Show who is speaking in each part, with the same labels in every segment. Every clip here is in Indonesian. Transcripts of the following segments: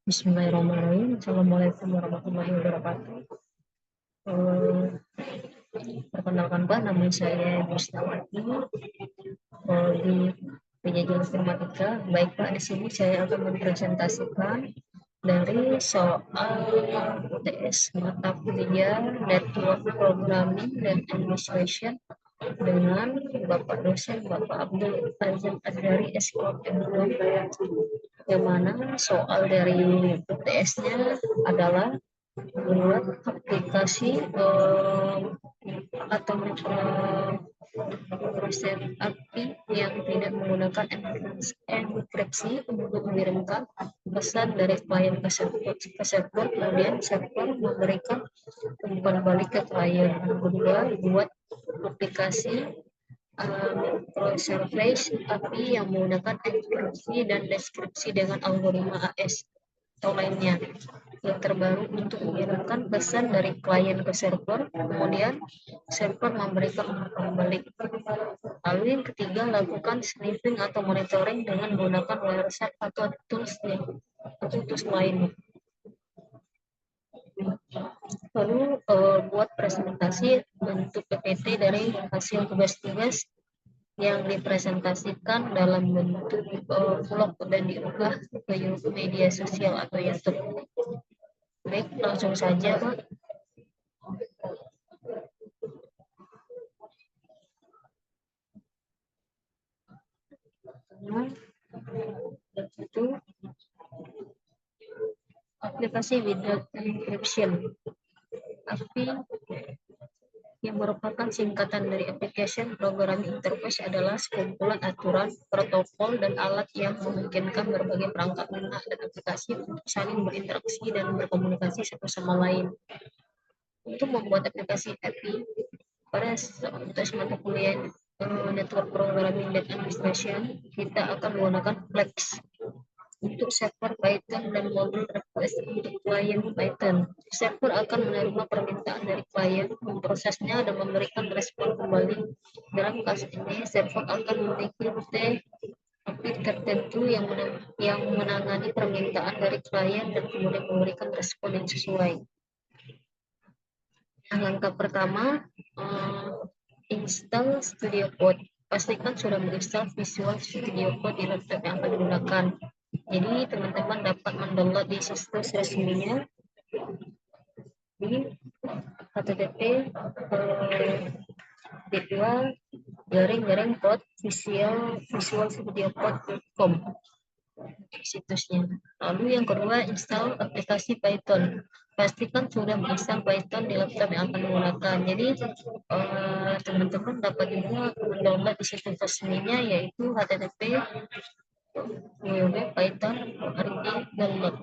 Speaker 1: Bismillahirrahmanirrahim. Assalamualaikum warahmatullahi wabarakatuh. Eh, Perkenalkan Pak, nama saya Gustawati di penyajian informatika. Baik Pak, di sini saya akan mempresentasikan dari soal UTS mata kuliah Network Programming dan Administration dengan Bapak dosen Bapak Abdul Azam Azhari SKM, yang mana soal dari UTS-nya adalah buat aplikasi atau proses API yang tidak menggunakan enkripsi untuk mengirimkan pesan dari klien ke server, kemudian server memberikan umpan balik ke klien. Kedua, buat aplikasi microservice API yang menggunakan enkripsi dan deskripsi dengan algoritma AES atau lainnya yang terbaru untuk mengirimkan pesan dari klien ke server, kemudian server memberikan umpan balik. Lalu yang ketiga, lakukan sniffing atau monitoring dengan menggunakan Wireshark atau tools lain. Lalu buat presentasi bentuk PPT dari hasil tugas-tugas yang dipresentasikan dalam bentuk vlog dan diunggah ke YouTube media sosial atau YouTube. Baik, langsung saja Pak. Itu aplikasi without encryption, API yang merupakan singkatan dari Application Programming Interface adalah sekumpulan aturan, protokol, dan alat yang memungkinkan berbagai perangkat lunak dan aplikasi untuk saling berinteraksi dan berkomunikasi satu sama lain. Untuk membuat aplikasi API pada untuk mata kuliah Network Programming dan Administration, kita akan menggunakan Flex untuk server Python dan modul request untuk klien Python. Server akan menerima permintaan dari klien, memprosesnya, dan memberikan respon kembali. Dalam kasus ini, server akan memiliki rute API tertentu yang menangani permintaan dari klien dan kemudian memberikan respon yang sesuai. Langkah pertama, install Studio Code. Pastikan sudah menginstal Visual Studio Code di laptop yang akan digunakan. Jadi teman-teman dapat mendownload di situs resminya di http://code visualstudiocode.com situsnya. Lalu yang kedua, install aplikasi Python. Pastikan sudah menginstal Python di laptop yang akan digunakan. Jadi teman-teman dapat juga mendownload di situs resminya, yaitu http://python.org/download.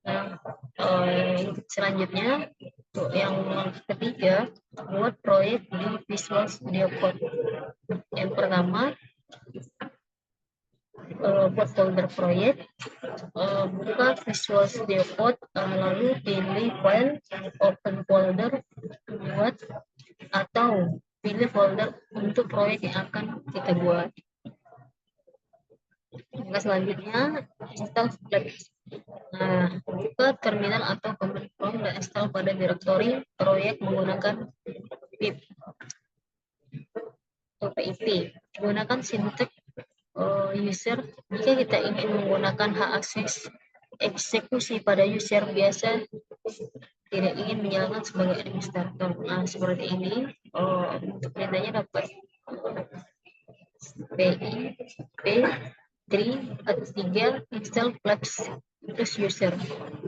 Speaker 1: Nah, selanjutnya untuk yang ketiga, buat proyek di Visual Studio Code. Yang pertama, buat folder proyek, buka Visual Studio Code, lalu pilih file, open folder, buat atau pilih folder untuk proyek yang akan kita buat. Langkah selanjutnya, install Flex. Nah, buka terminal atau command prompt dan install pada direktori proyek menggunakan pip atau PIP. Gunakan sintek user jika kita ingin menggunakan hak akses eksekusi pada user biasa tidak ingin menyalakan sebagai administrator. Nah, seperti ini. Untuk perintahnya dapat PIP 3 install Flex terus user.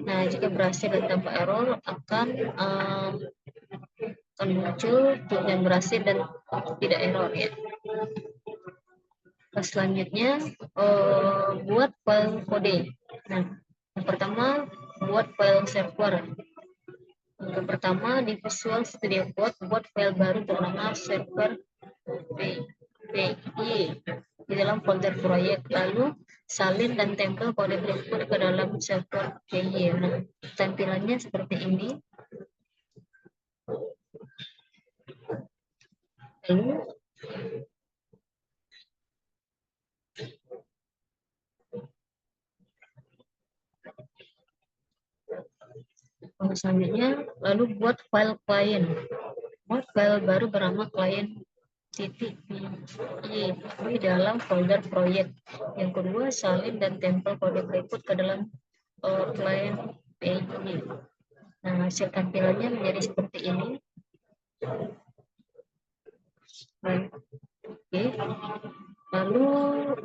Speaker 1: Nah, jika berhasil dan tanpa error akan muncul dan berhasil dan tidak error ya. Selanjutnya buat file kode. Nah, yang pertama buat file server. Yang pertama di Visual Studio Code buat file baru bernama server PI di dalam folder proyek, lalu salin dan tempel kode berikut ke dalam server PI. Nah, tampilannya seperti ini. Lalu Selanjutnya, lalu buat file klien. Buat file baru bernama klien di dalam folder proyek. Yang kedua, salin dan tempel kode berikut ke dalam klien PJ. Nah, hasil tampilannya menjadi seperti ini. Oke. Lalu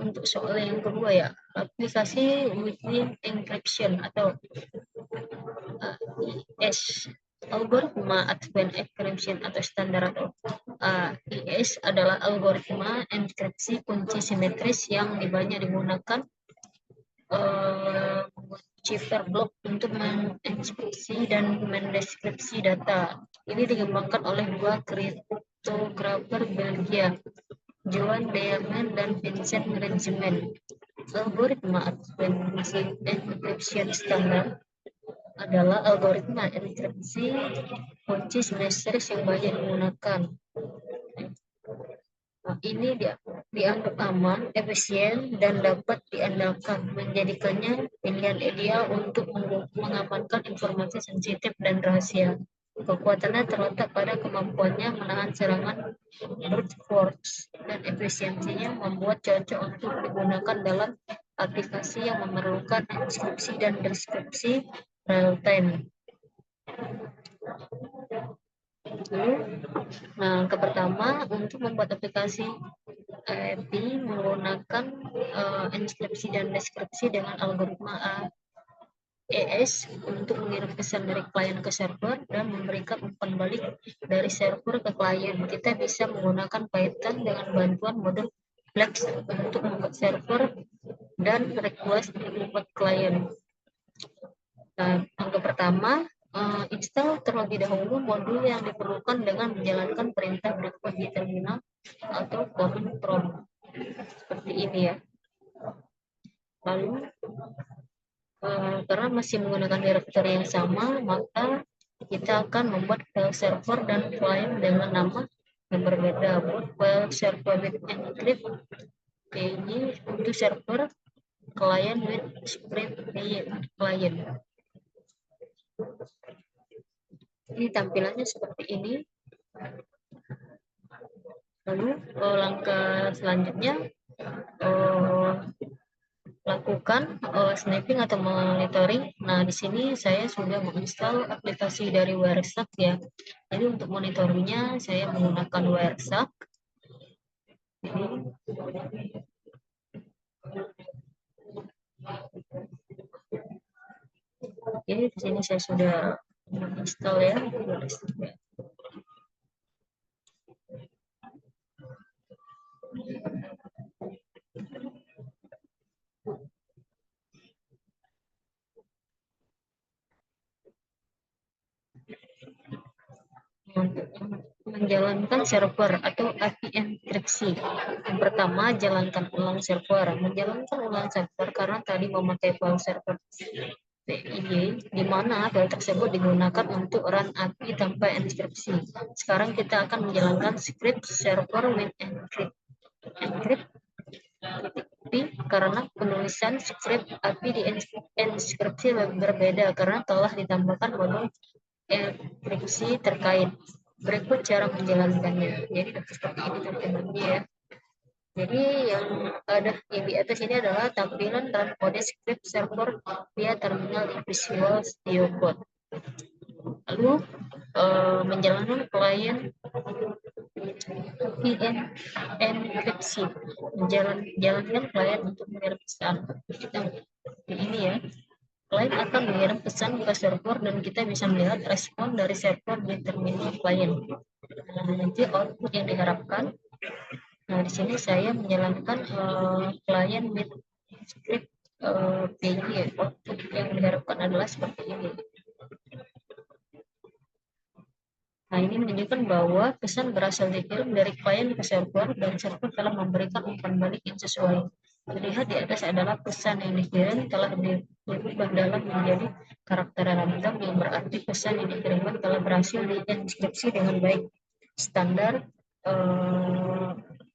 Speaker 1: untuk soal yang kedua ya, aplikasi within encryption atau AES. Algoritma Advanced Encryption atau standar atau AES adalah algoritma enkripsi kunci simetris yang banyak digunakan shifter block untuk mengenkripsi dan mendeskripsi data. Ini dikembangkan oleh dua kriptografer Belgia, Johan Beerman dan Vincent Regiment. Algoritma Advanced Encryption Standard adalah algoritma enkripsi kunci simetris yang banyak digunakan. Ini dianggap aman, efisien, dan dapat diandalkan, menjadikannya pilihan ideal untuk mengamankan informasi sensitif dan rahasia. Kekuatannya terletak pada kemampuannya menahan serangan brute force, dan efisiensinya membuat cocok untuk digunakan dalam aplikasi yang memerlukan enkripsi dan deskripsi real-time. Nah, pertama, untuk membuat aplikasi API menggunakan enkripsi dan deskripsi dengan algoritma AES untuk mengirim pesan dari klien ke server dan memberikan umpan balik dari server ke klien. Kita bisa menggunakan Python dengan bantuan modul Flex untuk membuat server dan request membuat klien. Nah, langkah pertama, install terlebih dahulu modul yang diperlukan dengan menjalankan perintah berikut di terminal atau command prompt seperti ini ya. Lalu karena masih menggunakan directory yang sama, maka kita akan membuat file server dan client dengan nama yang berbeda. Buat file server with encrypt PNG untuk server, client with script client. Ini tampilannya seperti ini. Lalu langkah selanjutnya lakukan sniping atau monitoring. Nah, di sini saya sudah menginstal aplikasi dari Wireshark ya. Jadi untuk monitoringnya saya menggunakan Wireshark. Oke, di sini saya sudah menginstal ya. Menjalankan server atau API enkripsi. Yang pertama, jalankan ulang server. Menjalankan ulang server karena tadi memakai file server PID, di mana file tersebut digunakan untuk run API tanpa enkripsi. Sekarang kita akan menjalankan script server with encrypt karena penulisan script API di enkripsi berbeda karena telah ditambahkan modul enkripsi terkait. Berikut cara menjalankannya. Jadi seperti ini tampilannya ya. Jadi yang ada di atas ini adalah tampilan dan kode script server via terminal di Visual Studio Code. Lalu menjalankan klien enkripsi. Menjalankan klien untuk mengirim pesan. Ini ya. Klien akan mengirim pesan ke server dan kita bisa melihat respon dari server di terminal klien. Nah, nanti output yang diharapkan. Nah, di sini saya menjalankan klien with script PG. Output yang diharapkan adalah seperti ini. Nah, ini menunjukkan bahwa pesan berasal dikirim dari klien ke server dan server telah memberikan umpan balik yang sesuai. Terlihat di atas adalah pesan yang dikirim telah diubah dalam menjadi karakter random yang berarti pesan yang dikirimkan telah berhasil dienkripsi dengan baik. Standar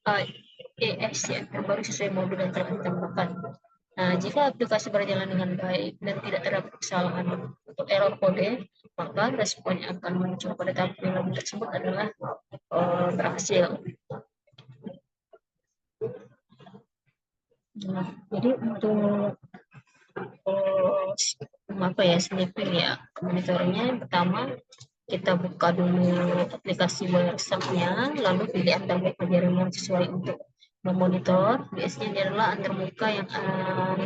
Speaker 1: AES ya, terbaru sesuai modul yang telah ditambahkan. Nah, jika aplikasi berjalan dengan baik dan tidak terdapat kesalahan atau error kode, maka respon yang akan muncul pada tampilan tersebut adalah berhasil. Nah, jadi untuk snipping ya, monitoringnya yang pertama kita buka dulu aplikasi WhatsApp-nya, lalu pilih antarmuka jaringan sesuai untuk memonitor. Biasanya ini adalah antarmuka yang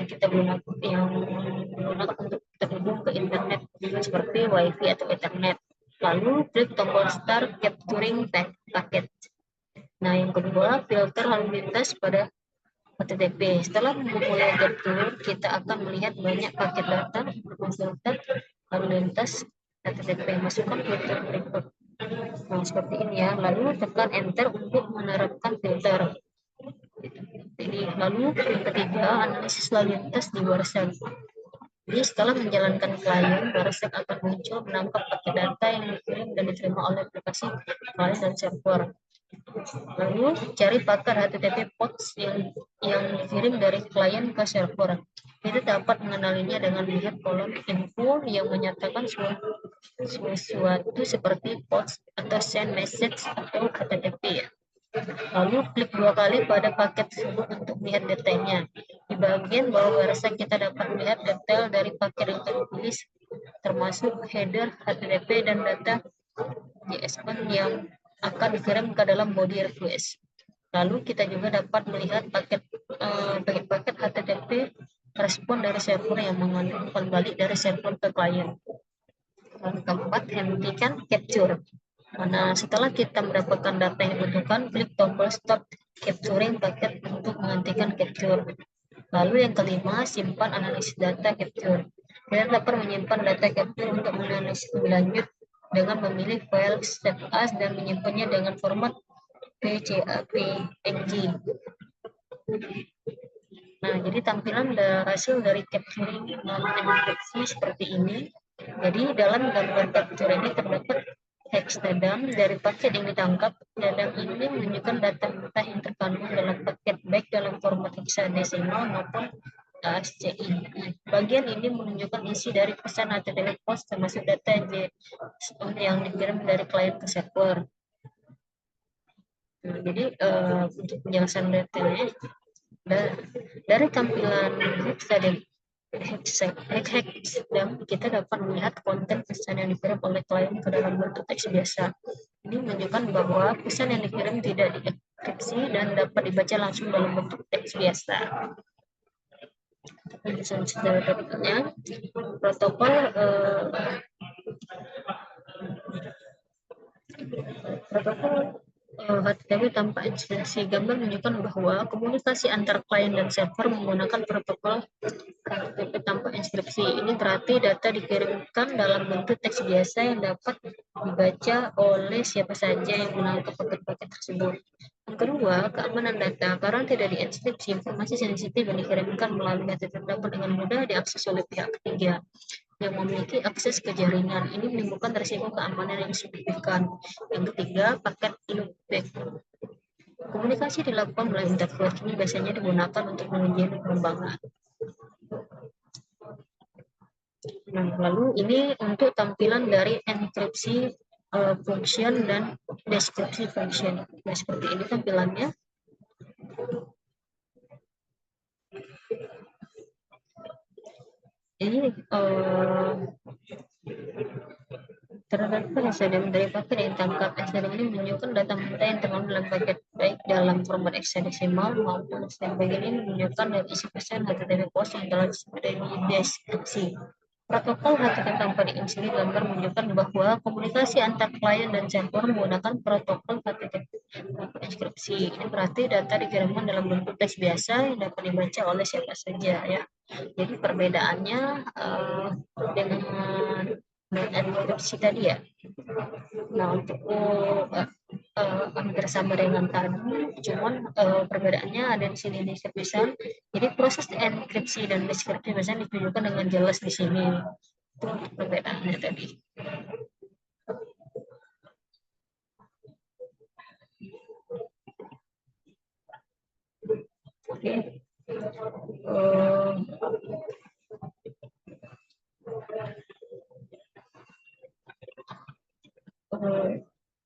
Speaker 1: kita gunakan untuk terhubung ke internet seperti WiFi atau Ethernet. Lalu klik tombol Start Capturing Packet. Nah, yang kedua, filter lalu lintas pada HTTP. Setelah memulai capture, kita akan melihat banyak paket data filter lalu lintas HTTP. Masukkan filter berikut. Nah, seperti ini ya. Lalu tekan enter untuk menerapkan filter. Jadi, lalu yang ketiga, analisis lalu lintas di WhatsApp. Jadi setelah menjalankan klien, WhatsApp akan muncul menangkap paket data yang dikirim dan diterima oleh aplikasi klien dan server. Lalu cari paket HTTP ports yang dikirim dari klien ke server. Kita dapat mengenalinya dengan melihat kolom info yang menyatakan sesuatu seperti ports atau send message atau HTTP ya. Lalu klik 2 kali pada paket tersebut untuk melihat detailnya. Di bagian bawah WhatsApp kita dapat melihat detail dari paket yang tertulis, termasuk header, HTTP, dan data JSON yang akan dikirim ke dalam body request. Lalu kita juga dapat melihat paket HTTP respon dari server yang mengandung umpan balik dari server ke klien. Lalu keempat, hentikan capture. Nah, setelah kita mendapatkan data yang dibutuhkan, klik tombol stop capturing packet untuk menghentikan capture. Lalu yang kelima, simpan analisis data capture. Kita dapat menyimpan data capture untuk menganalisis lebih lanjut dengan memilih file save as dan menyimpannya dengan format PNG. Nah, jadi tampilan hasil dari capturing enkripsi seperti ini. Jadi dalam gambar capture ini terdapat hexadam dari paket yang ditangkap. Dadam ini menunjukkan data mentah yang terkandung dalam paket baik dalam format hexadesimal maupun ASCII. Bagian ini menunjukkan isi dari pesan HTTP post termasuk data yang dikirim dari klien ke server. Nah, jadi untuk penjelasan detailnya dari tampilan hexadam kita dapat melihat konten pesan yang dikirim oleh klien ke dalam bentuk teks biasa. Ini menunjukkan bahwa pesan yang dikirim tidak dienkripsi dan dapat dibaca langsung dalam bentuk teks biasa. Penjelasan berikutnya, protokol HTTP tanpa instansi gambar menunjukkan bahwa komunikasi antar klien dan server menggunakan protokol HTTP tanpa inskripsi. Ini berarti data dikirimkan dalam bentuk teks biasa yang dapat dibaca oleh siapa saja yang menangkap paket-paket tersebut. Yang kedua, keamanan data. Karena tidak diinskripsi, informasi sensitif yang dikirimkan melalui HTTP dapat dengan mudah diakses oleh pihak ketiga yang memiliki akses ke jaringan. Ini menimbulkan risiko keamanan yang signifikan. Yang ketiga, paket loopback. Komunikasi dilakukan melalui interface ini biasanya digunakan untuk menguji pengembangan. Nah, lalu ini untuk tampilan dari enkripsi function dan deskripsi function. Nah, seperti ini tampilannya. Ini terdapat hexadecimal dari paket yang ditangkap. Hexadecimal ini menunjukkan data mentah yang terkandung dalam paket baik dalam format hexadecimal maupun bagian ini menunjukkan dari isi pesan HTTP post yang telah deskripsi. Protokol HTTP tanpa diinskripsi gambar menunjukkan bahwa komunikasi antar klien dan server menggunakan protokol HTTP tanpa inskripsi. Ini berarti data dikirimkan dalam bentuk teks biasa yang dapat dibaca oleh siapa saja ya. Jadi perbedaannya dengan enkripsi tadi ya. Nah, untuk hampir sama dengan tadi, cuman perbedaannya ada di sini deskripsi. Jadi proses enkripsi dan deskripsi biasanya ditunjukkan dengan jelas di sini. Itu untuk perbedaannya tadi. Oke.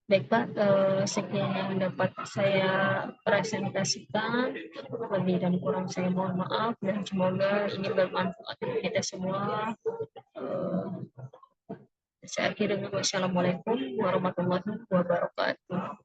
Speaker 1: Baik Pak, sekian yang dapat saya presentasikan. Lebih dan kurang saya mohon maaf dan semoga ini bermanfaat untuk kita semua. Saya akhiri dengan wassalamualaikum warahmatullahi wabarakatuh.